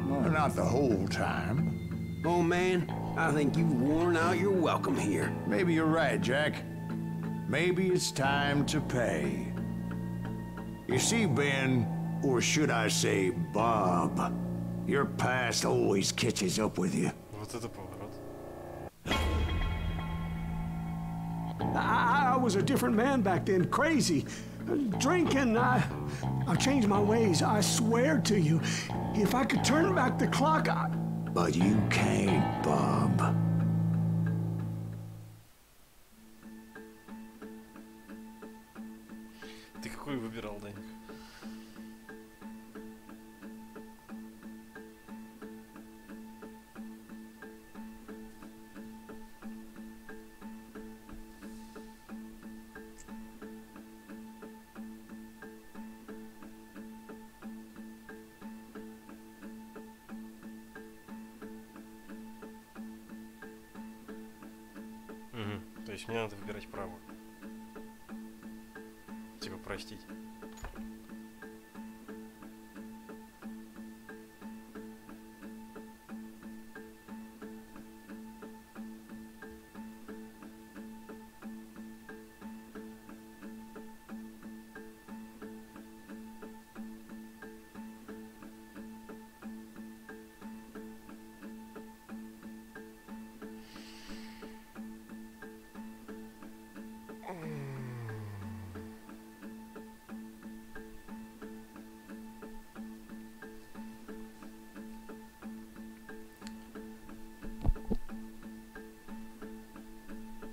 Well, not the whole time. Oh, man, I think you've worn out your welcome here. Maybe you're right, Jack. Maybe it's time to pay. You see, Ben, or should I say Bob, your past always catches up with you. Вот это поворот. I was a different man back then, crazy. Drinking, I've changed my ways, I swear to you. If I could turn back the clock, But you can't, Bob. Ты какой выбирал, Даник? То есть мне надо выбирать право. Типа простить.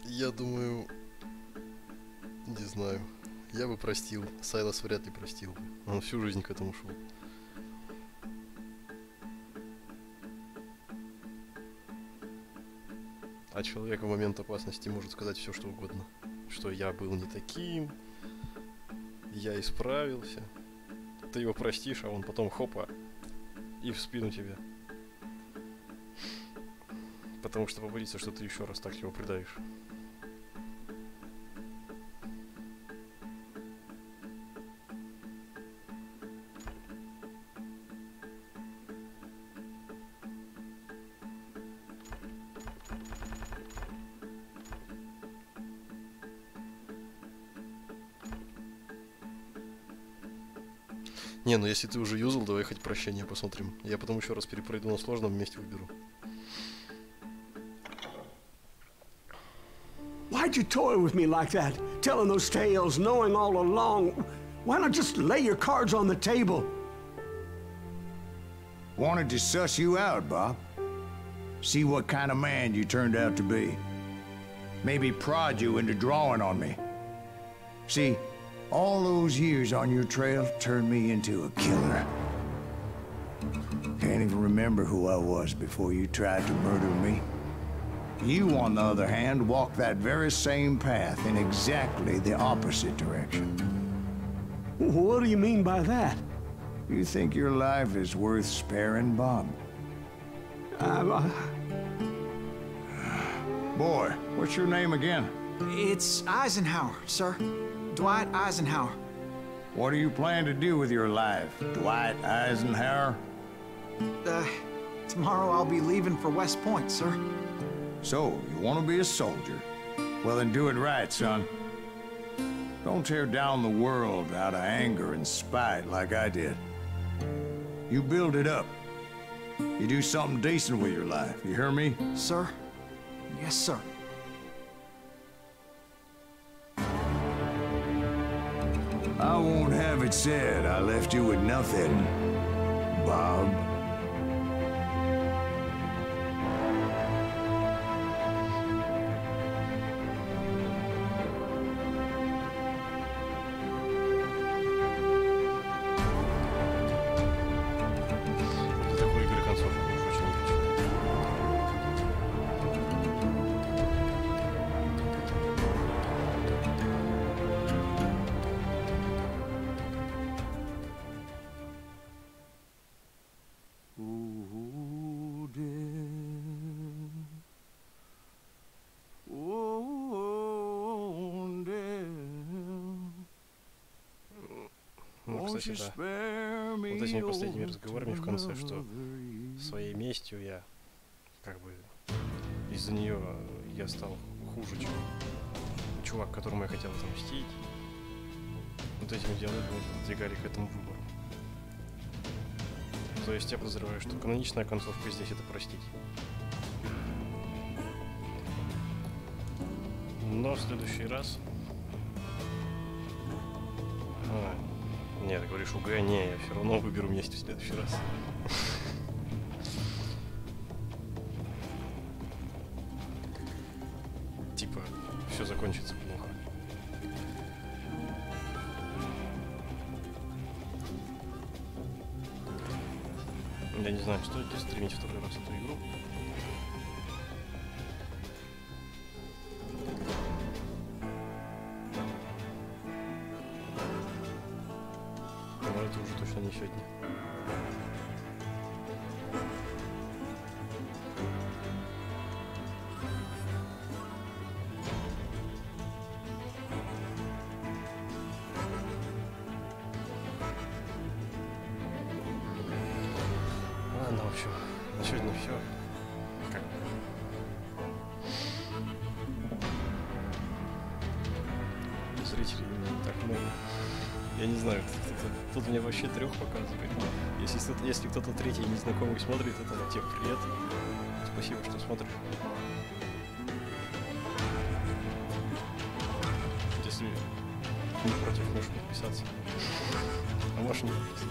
Я думаю, не знаю, я бы простил, Сайлас вряд ли простил бы, он всю жизнь к этому шел. А человек в момент опасности может сказать все, что угодно, что я был не таким, я исправился, ты его простишь, а он потом хопа и в спину тебе. Потому что побоится, что ты еще раз так его предавишь. Не, ну если ты уже юзал, давай хоть прощение посмотрим. Я потом еще раз перепройду на сложном, вместе выберу. Why'd you toy with me like that? Telling those tales, knowing all along. Why not just lay your cards on the table? Wanted to suss you out, Bob. See what kind of man you turned out to be. Maybe prod you into drawing on me. See, all those years on your trail turned me into a killer. Can't even remember who I was before you tried to murder me. You, on the other hand, walked that very same path in exactly the opposite direction. What do you mean by that? You think your life is worth sparing, Bob? Boy, what's your name again? It's Eisenhower, sir. Dwight Eisenhower. What do you plan to do with your life, Dwight Eisenhower? Tomorrow I'll be leaving for West Point, sir. So, you want to be a soldier? Well, then do it right, son. Don't tear down the world out of anger and spite like I did. You build it up. You do something decent with your life, you hear me? Sir? Yes, sir. I won't have it said I left you with nothing, Bob. Кстати, да. Вот этими последними разговорами в конце, что своей местью я, как бы, из-за нее я стал хуже, чем чувак, которому я хотел отомстить. Вот этими диалогами подвигали к этому выбору. То есть я подозреваю, что каноничная концовка здесь — это простить. Но в следующий раз... Нет, ты говоришь, не, я все равно выберу месть в следующий раз. Типа, все закончится плохо. Я не знаю, стоит ли стримить второй раз эту игру. Это уже точно не сегодня. Ладно, в общем, на сегодня все. Как бы. Зрителей не так много. Я не знаю, тут мне вообще 3 показывает. Если кто-то третий незнакомый смотрит, это тебе привет. Спасибо, что смотришь. Если не против, можешь подписаться. А можешь не подписаться.